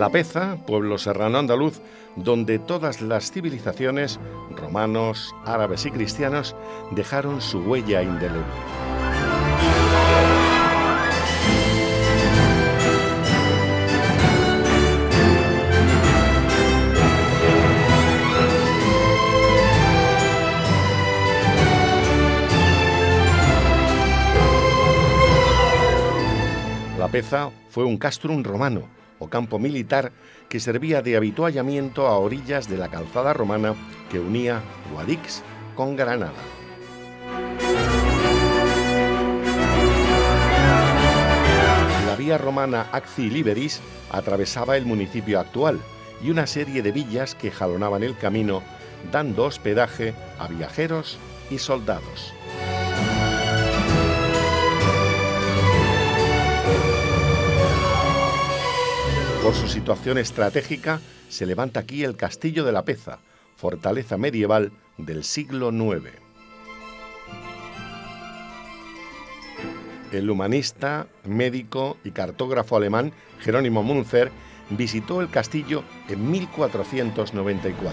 Lapeza, pueblo serrano andaluz, donde todas las civilizaciones, romanos, árabes y cristianos, dejaron su huella indeleble. Lapeza fue un castrum romano o campo militar que servía de avituallamiento a orillas de la calzada romana que unía Guadix con Granada. La vía romana Acci Liberis atravesaba el municipio actual y una serie de villas que jalonaban el camino, dando hospedaje a viajeros y soldados. Por su situación estratégica, se levanta aquí el Castillo de Lapeza, fortaleza medieval del siglo IX. El humanista, médico y cartógrafo alemán Jerónimo Münzer visitó el castillo en 1494.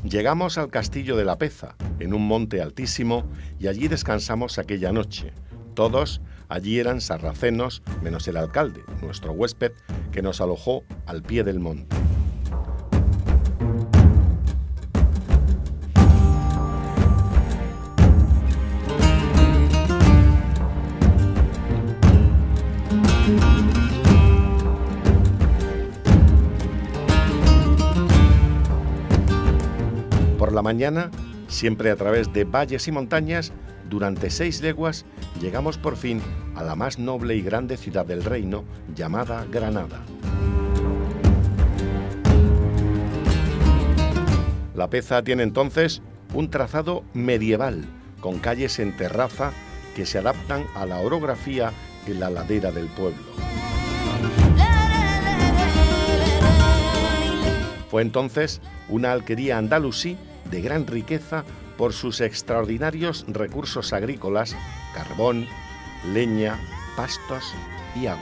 Llegamos al Castillo de Lapeza, en un monte altísimo, y allí descansamos aquella noche. Todos allí eran sarracenos, menos el alcalde, nuestro huésped, que nos alojó al pie del monte. Por la mañana, siempre a través de valles y montañas, durante 6 leguas llegamos por fin a la más noble y grande ciudad del reino, llamada Granada. Lapeza tiene entonces un trazado medieval, con calles en terraza que se adaptan a la orografía en la ladera del pueblo. Fue entonces una alquería andalusí de gran riqueza por sus extraordinarios recursos agrícolas, carbón, leña, pastos y agua.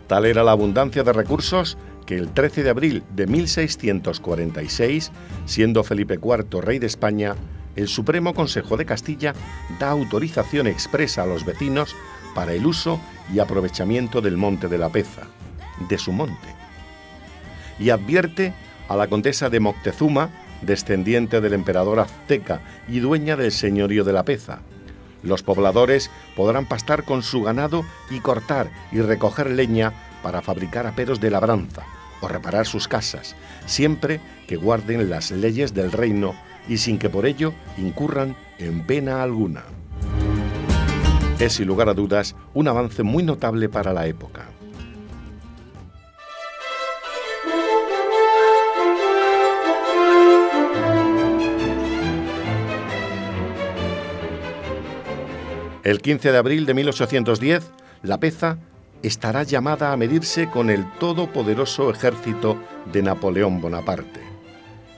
Tal era la abundancia de recursos que el 13 de abril de 1646, siendo Felipe IV rey de España, el Supremo Consejo de Castilla da autorización expresa a los vecinos para el uso y aprovechamiento del monte de Lapeza, de su monte, y advierte a la condesa de Moctezuma, descendiente del emperador azteca y dueña del señorío de Lapeza: los pobladores podrán pastar con su ganado y cortar y recoger leña para fabricar aperos de labranza o reparar sus casas, siempre que guarden las leyes del reino y sin que por ello incurran en pena alguna. Es, sin lugar a dudas, un avance muy notable para la época. El 15 de abril de 1810, Lapeza estará llamada a medirse con el todopoderoso ejército de Napoleón Bonaparte.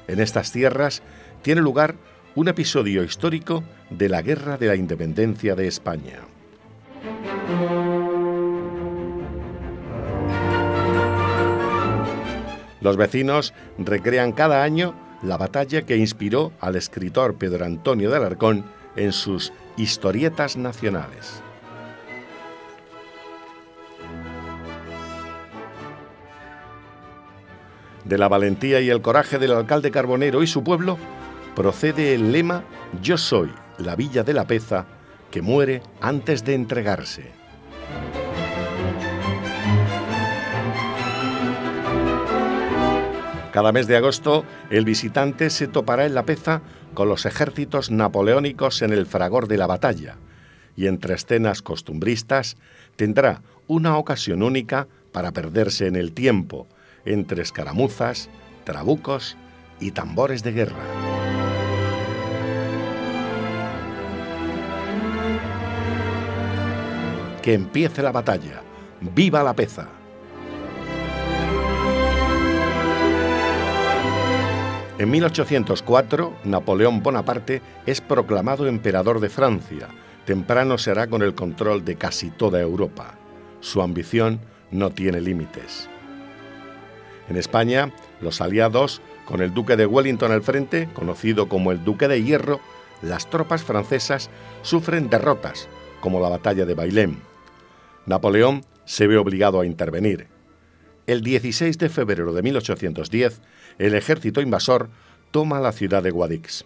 En estas tierras tiene lugar un episodio histórico de la Guerra de la Independencia de España. Los vecinos recrean cada año la batalla que inspiró al escritor Pedro Antonio de Alarcón en sus historietas nacionales. De la valentía y el coraje del alcalde Carbonero y su pueblo procede el lema «Yo soy la villa de Lapeza, que muere antes de entregarse». Cada mes de agosto, el visitante se topará en Lapeza con los ejércitos napoleónicos en el fragor de la batalla, y entre escenas costumbristas tendrá una ocasión única para perderse en el tiempo, entre escaramuzas, trabucos y tambores de guerra. Que empiece la batalla. ¡Viva Lapeza! En 1804, Napoleón Bonaparte es proclamado emperador de Francia. Temprano se hará con el control de casi toda Europa. Su ambición no tiene límites. En España, los aliados, con el duque de Wellington al frente, conocido como el Duque de Hierro, las tropas francesas sufren derrotas, como la batalla de Bailén. Napoleón se ve obligado a intervenir. El 16 de febrero de 1810, el ejército invasor toma la ciudad de Guadix.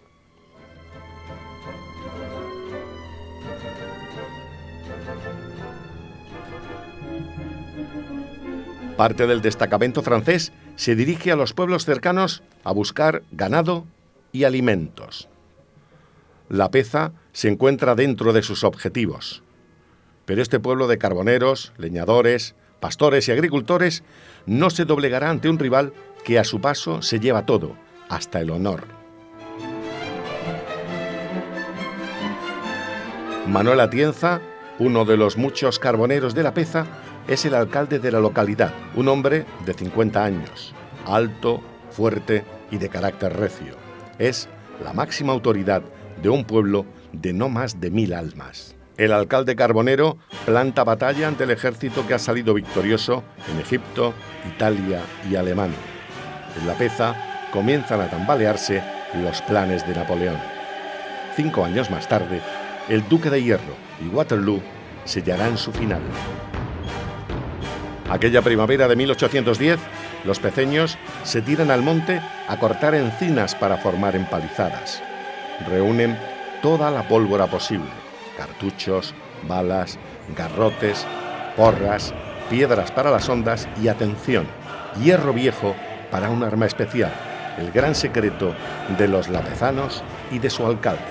Parte del destacamento francés se dirige a los pueblos cercanos a buscar ganado y alimentos. Lapeza se encuentra dentro de sus objetivos, pero este pueblo de carboneros, leñadores, pastores y agricultores no se doblegará ante un rival que a su paso se lleva todo, hasta el honor. Manuel Atienza, uno de los muchos carboneros de Lapeza, es el alcalde de la localidad, un hombre de 50 años, alto, fuerte y de carácter recio. Es la máxima autoridad de un pueblo de no más de 1000 almas. El alcalde carbonero planta batalla ante el ejército que ha salido victorioso en Egipto, Italia y Alemania. En Lapeza comienzan a tambalearse los planes de Napoleón. 5 años más tarde, el Duque de Hierro y Waterloo sellarán su final. Aquella primavera de 1810, los peceños se tiran al monte a cortar encinas para formar empalizadas. Reúnen toda la pólvora posible: cartuchos, balas, garrotes, porras, piedras para las hondas y, atención, hierro viejo para un arma especial, el gran secreto de los lapezanos y de su alcalde.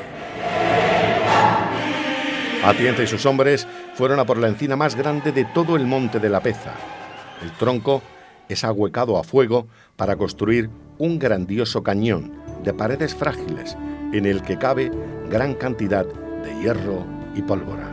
Atienza y sus hombres fueron a por la encina más grande de todo el monte de Lapeza. El tronco es ahuecado a fuego para construir un grandioso cañón de paredes frágiles en el que cabe gran cantidad de hierro y pólvora.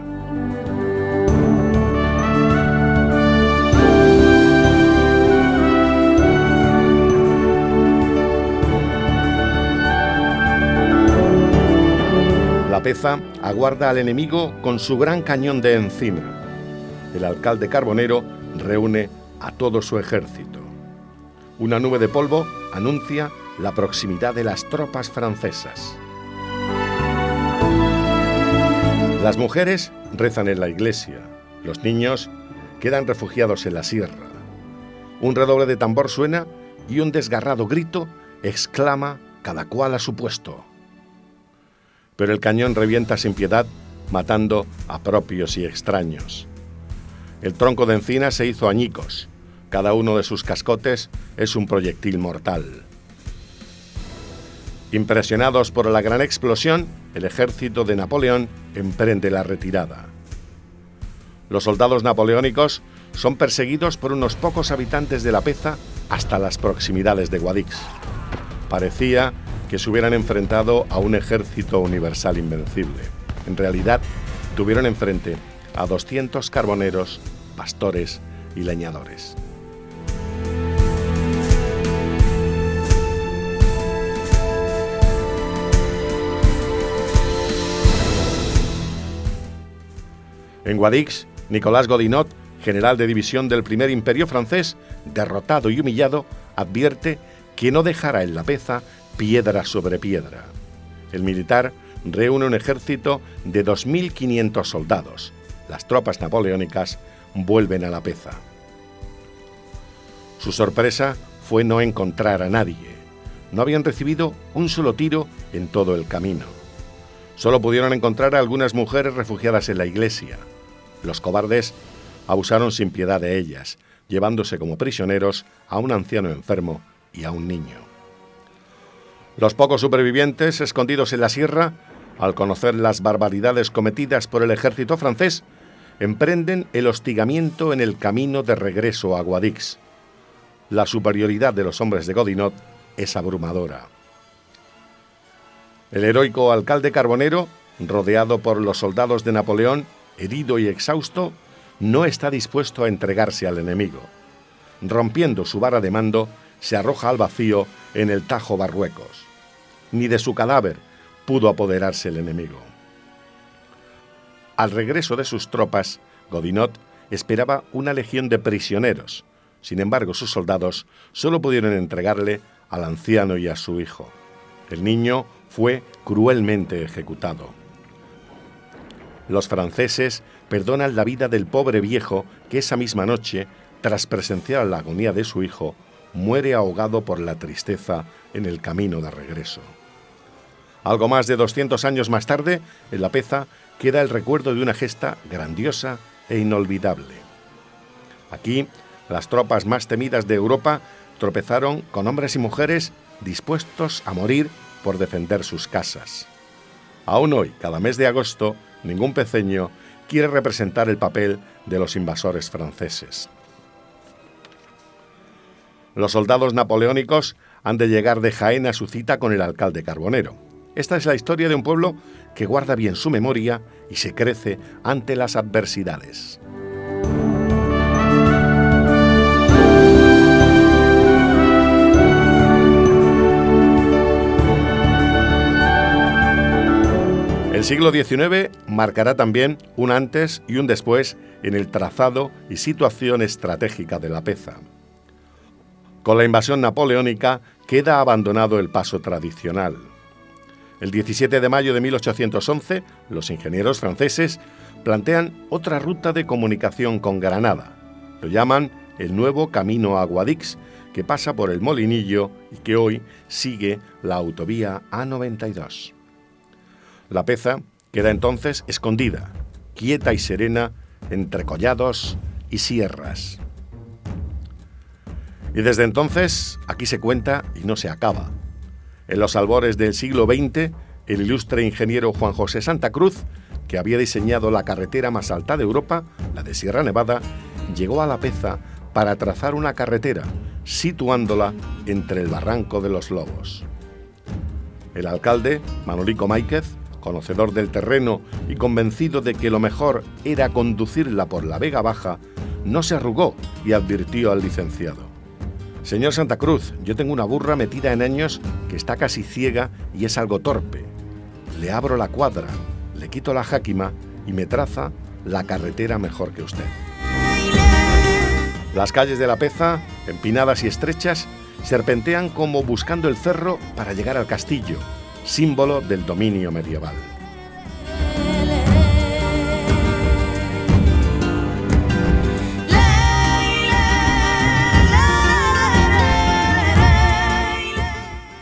Lapeza aguarda al enemigo con su gran cañón de encina. El alcalde carbonero reúne a todo su ejército. Una nube de polvo anuncia la proximidad de las tropas francesas. Las mujeres rezan en la iglesia, los niños quedan refugiados en la sierra. Un redoble de tambor suena y un desgarrado grito exclama cada cual a su puesto. Pero el cañón revienta sin piedad, matando a propios y extraños. El tronco de encina se hizo añicos. Cada uno de sus cascotes es un proyectil mortal. Impresionados por la gran explosión, el ejército de Napoleón emprende la retirada. Los soldados napoleónicos son perseguidos por unos pocos habitantes de Lapeza hasta las proximidades de Guadix. Parecía que se hubieran enfrentado a un ejército universal invencible. En realidad, tuvieron enfrente a 200 carboneros, pastores y leñadores. En Guadix, Nicolas Godinot, general de división del Primer Imperio francés, derrotado y humillado, advierte que no dejará en Lapeza piedra sobre piedra. El militar reúne un ejército de 2.500 soldados. Las tropas napoleónicas vuelven a Lapeza. Su sorpresa fue no encontrar a nadie. No habían recibido un solo tiro en todo el camino. Solo pudieron encontrar a algunas mujeres refugiadas en la iglesia. Los cobardes abusaron sin piedad de ellas, llevándose como prisioneros a un anciano enfermo y a un niño. Los pocos supervivientes, escondidos en la sierra, al conocer las barbaridades cometidas por el ejército francés, emprenden el hostigamiento en el camino de regreso a Guadix. La superioridad de los hombres de Godinot es abrumadora. El heroico alcalde carbonero, rodeado por los soldados de Napoleón, herido y exhausto, no está dispuesto a entregarse al enemigo. Rompiendo su vara de mando, se arroja al vacío en el Tajo Barruecos. ni de su cadáver pudo apoderarse el enemigo. Al regreso de sus tropas, Godinot esperaba una legión de prisioneros. Sin embargo, sus soldados solo pudieron entregarle al anciano y a su hijo. El niño fue cruelmente ejecutado. Los franceses perdonan la vida del pobre viejo que esa misma noche, tras presenciar la agonía de su hijo, muere ahogado por la tristeza en el camino de regreso. Algo más de 200 años más tarde, en Lapeza queda el recuerdo de una gesta grandiosa e inolvidable. Aquí, las tropas más temidas de Europa tropezaron con hombres y mujeres dispuestos a morir por defender sus casas. Aún hoy, cada mes de agosto, ningún peceño quiere representar el papel de los invasores franceses. Los soldados napoleónicos han de llegar de Jaén a su cita con el alcalde Carbonero. Esta es la historia de un pueblo que guarda bien su memoria y se crece ante las adversidades. El siglo XIX marcará también un antes y un después en el trazado y situación estratégica de Lapeza. Con la invasión napoleónica queda abandonado el paso tradicional. El 17 de mayo de 1811, los ingenieros franceses plantean otra ruta de comunicación con Granada. Lo llaman el nuevo Camino a Guadix, que pasa por el Molinillo y que hoy sigue la autovía A92. Lapeza queda entonces escondida, quieta y serena, entre collados y sierras. Y desde entonces aquí se cuenta y no se acaba. En los albores del siglo XX, el ilustre ingeniero Juan José Santa Cruz, que había diseñado la carretera más alta de Europa, la de Sierra Nevada, llegó a Lapeza para trazar una carretera, situándola entre el barranco de los Lobos. El alcalde, Manolico Máiquez, conocedor del terreno y convencido de que lo mejor era conducirla por la Vega Baja, no se arrugó y advirtió al licenciado: «Señor Santa Cruz, yo tengo una burra metida en años que está casi ciega y es algo torpe. Le abro la cuadra, le quito la jáquima y me traza la carretera mejor que usted». Las calles de Lapeza, empinadas y estrechas, serpentean como buscando el cerro para llegar al castillo, símbolo del dominio medieval.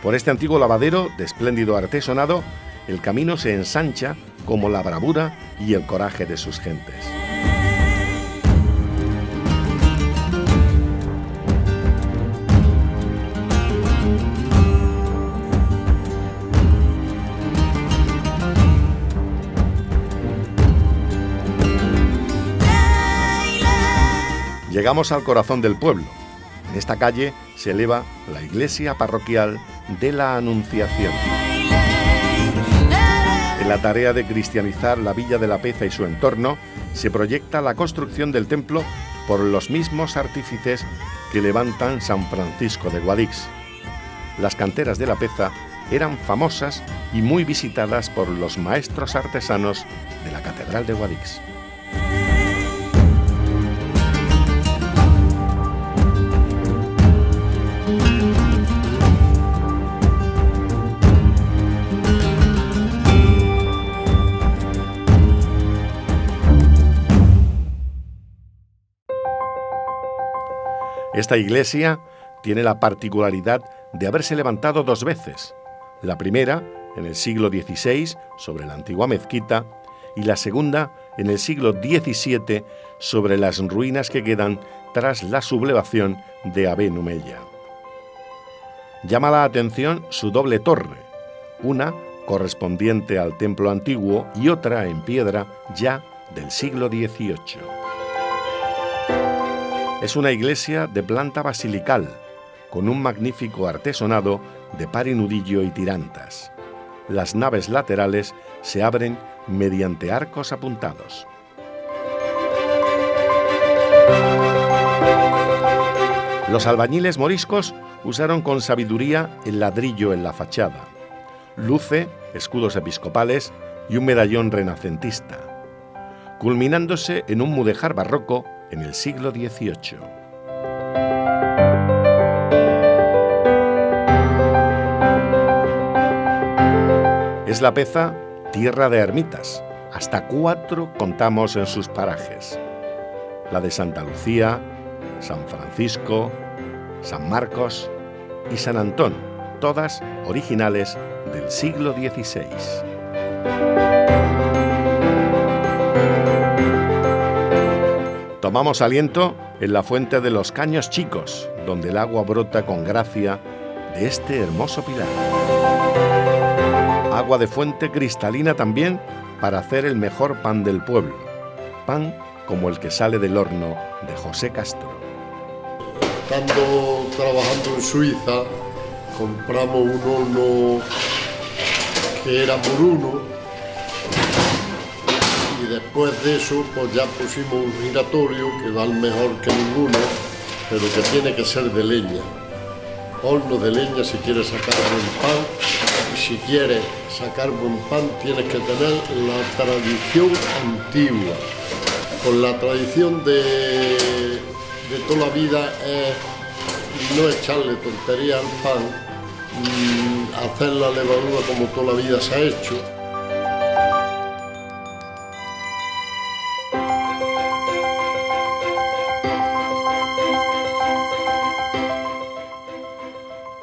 Por este antiguo lavadero de espléndido artesonado, el camino se ensancha como la bravura y el coraje de sus gentes. Llegamos al corazón del pueblo. En esta calle se eleva la iglesia parroquial de la Anunciación. En la tarea de cristianizar la villa de Lapeza y su entorno, se proyecta la construcción del templo por los mismos artífices que levantan San Francisco de Guadix. Las canteras de Lapeza eran famosas y muy visitadas por los maestros artesanos de la Catedral de Guadix. Esta iglesia tiene la particularidad de haberse levantado dos veces. La primera, en el siglo XVI, sobre la antigua mezquita, y la segunda, en el siglo XVII, sobre las ruinas que quedan tras la sublevación de Aben Humeya. Llama la atención su doble torre, una correspondiente al templo antiguo y otra en piedra ya del siglo XVIII. Es una iglesia de planta basilical, con un magnífico artesonado de par y nudillo y tirantas. Las naves laterales se abren mediante arcos apuntados. Los albañiles moriscos usaron con sabiduría el ladrillo en la fachada. luce escudos episcopales y un medallón renacentista, culminándose en un mudéjar barroco en el siglo XVIII. Es La Peza tierra de ermitas. Hasta 4 contamos en sus parajes: la de Santa Lucía, San Francisco, San Marcos y San Antón, todas originales del siglo XVI. Tomamos aliento en la fuente de los Caños Chicos, donde el agua brota con gracia de este hermoso pilar. Agua de fuente cristalina también para hacer el mejor pan del pueblo, pan como el que sale del horno de José Castro. Estando trabajando en Suiza, compramos un horno que era por uno, y después de eso pues ya pusimos un giratorio que va mejor que ninguno, pero que tiene que ser de leña. Horno de leña si quieres sacar buen pan, y si quieres sacar buen pan tienes que tener la tradición antigua. Con la tradición de toda la vida es no echarle tontería al pan, hacer la levadura como toda la vida se ha hecho.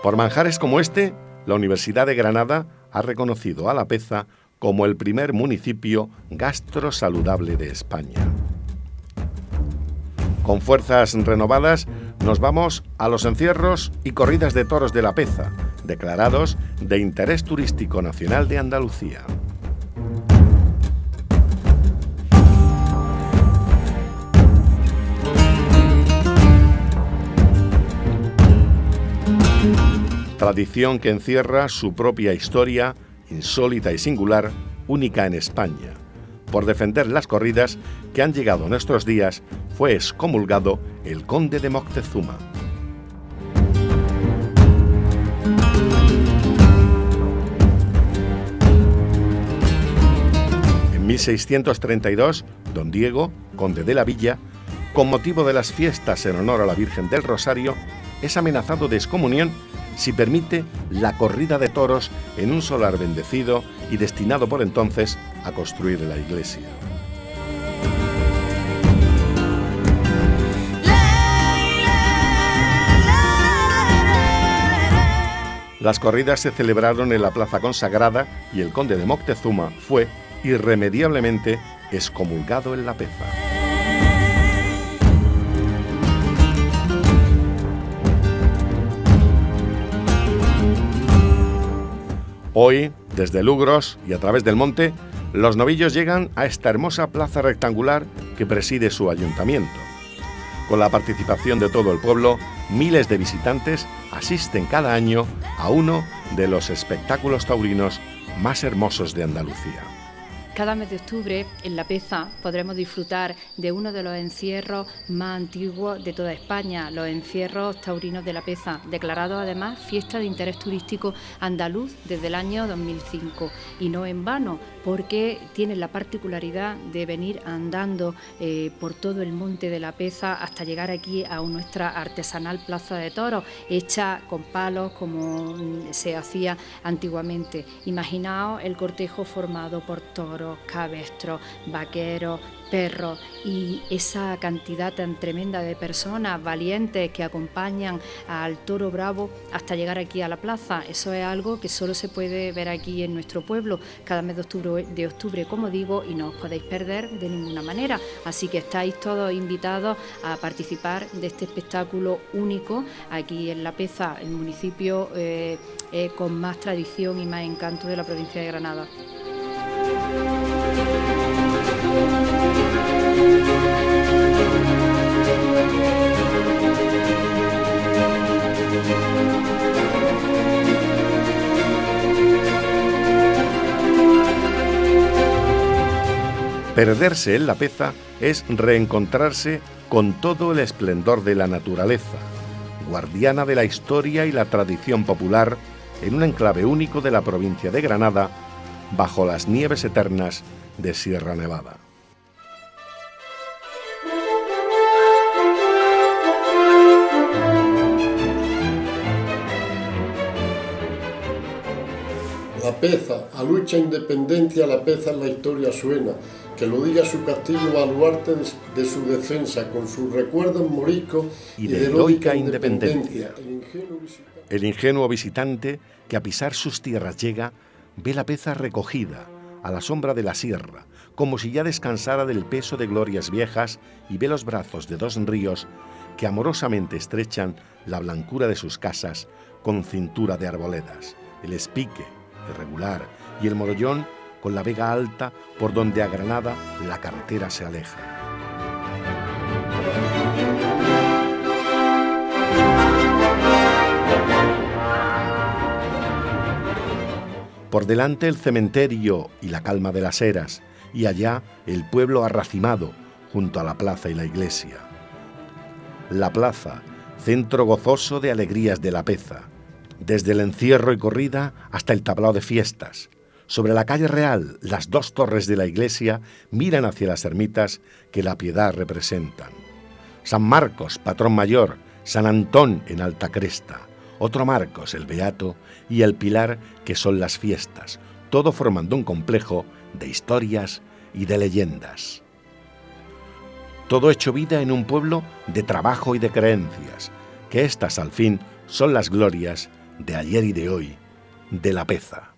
Por manjares como este, la Universidad de Granada ha reconocido a La Peza como el primer municipio gastrosaludable de España. Con fuerzas renovadas, nos vamos a los encierros y corridas de toros de La Peza, declarados de interés turístico nacional de Andalucía. Tradición que encierra su propia historia, insólita y singular, única en España. Por defender las corridas que han llegado a nuestros días, fue excomulgado el conde de Moctezuma. En 1632, don Diego, conde de la Villa, con motivo de las fiestas en honor a la Virgen del Rosario, es amenazado de excomunión si permite la corrida de toros en un solar bendecido y destinado por entonces a construir la iglesia. Las corridas se celebraron en la plaza consagrada y el conde de Moctezuma fue irremediablemente excomulgado en La Peza. Hoy, desde Lugros y a través del monte, los novillos llegan a esta hermosa plaza rectangular que preside su ayuntamiento. Con la participación de todo el pueblo, miles de visitantes asisten cada año a uno de los espectáculos taurinos más hermosos de Andalucía. Cada mes de octubre, en La Peza, podremos disfrutar de uno de los encierros más antiguos de toda España, los encierros taurinos de La Peza, declarados además fiesta de interés turístico andaluz desde el año 2005. Y no en vano, porque tienen la particularidad de venir andando por todo el monte de La Peza hasta llegar aquí a nuestra artesanal plaza de toros, hecha con palos como se hacía antiguamente. Imaginaos el cortejo formado por toros, cabestros, vaqueros, perros y esa cantidad tan tremenda de personas valientes que acompañan al toro bravo hasta llegar aquí a la plaza. Eso es algo que solo se puede ver aquí en nuestro pueblo cada mes de octubre, como digo, y no os podéis perder de ninguna manera. Así que estáis todos invitados a participar de este espectáculo único aquí en La Peza, el municipio con más tradición y más encanto de la provincia de Granada. Perderse en La Peza es reencontrarse con todo el esplendor de la naturaleza, guardiana de la historia y la tradición popular, en un enclave único de la provincia de Granada, bajo las nieves eternas de Sierra Nevada. La Peza, a lucha independencia, la Peza en la historia suena, que lo diga su castillo baluarte de su defensa, con sus recuerdos moriscos y de heroica independencia. El ingenuo visitante que a pisar sus tierras llega, ve la Peza recogida a la sombra de la sierra, como si ya descansara del peso de glorias viejas, y ve los brazos de dos ríos que amorosamente estrechan la blancura de sus casas con cintura de arboledas, el Espique, irregular, y el Morollón con la vega alta por donde a Granada la carretera se aleja. Por delante el cementerio y la calma de las eras, y allá el pueblo arracimado junto a la plaza y la iglesia. La plaza, centro gozoso de alegrías de la Peza, desde el encierro y corrida hasta el tablao de fiestas. Sobre la calle Real, las dos torres de la iglesia miran hacia las ermitas que la Piedad representan. San Marcos, patrón mayor, San Antón en alta cresta, otro Marcos, el Beato, y el Pilar, que son las fiestas, todo formando un complejo de historias y de leyendas. Todo hecho vida en un pueblo de trabajo y de creencias, que estas al fin son las glorias de ayer y de hoy, de la Peza.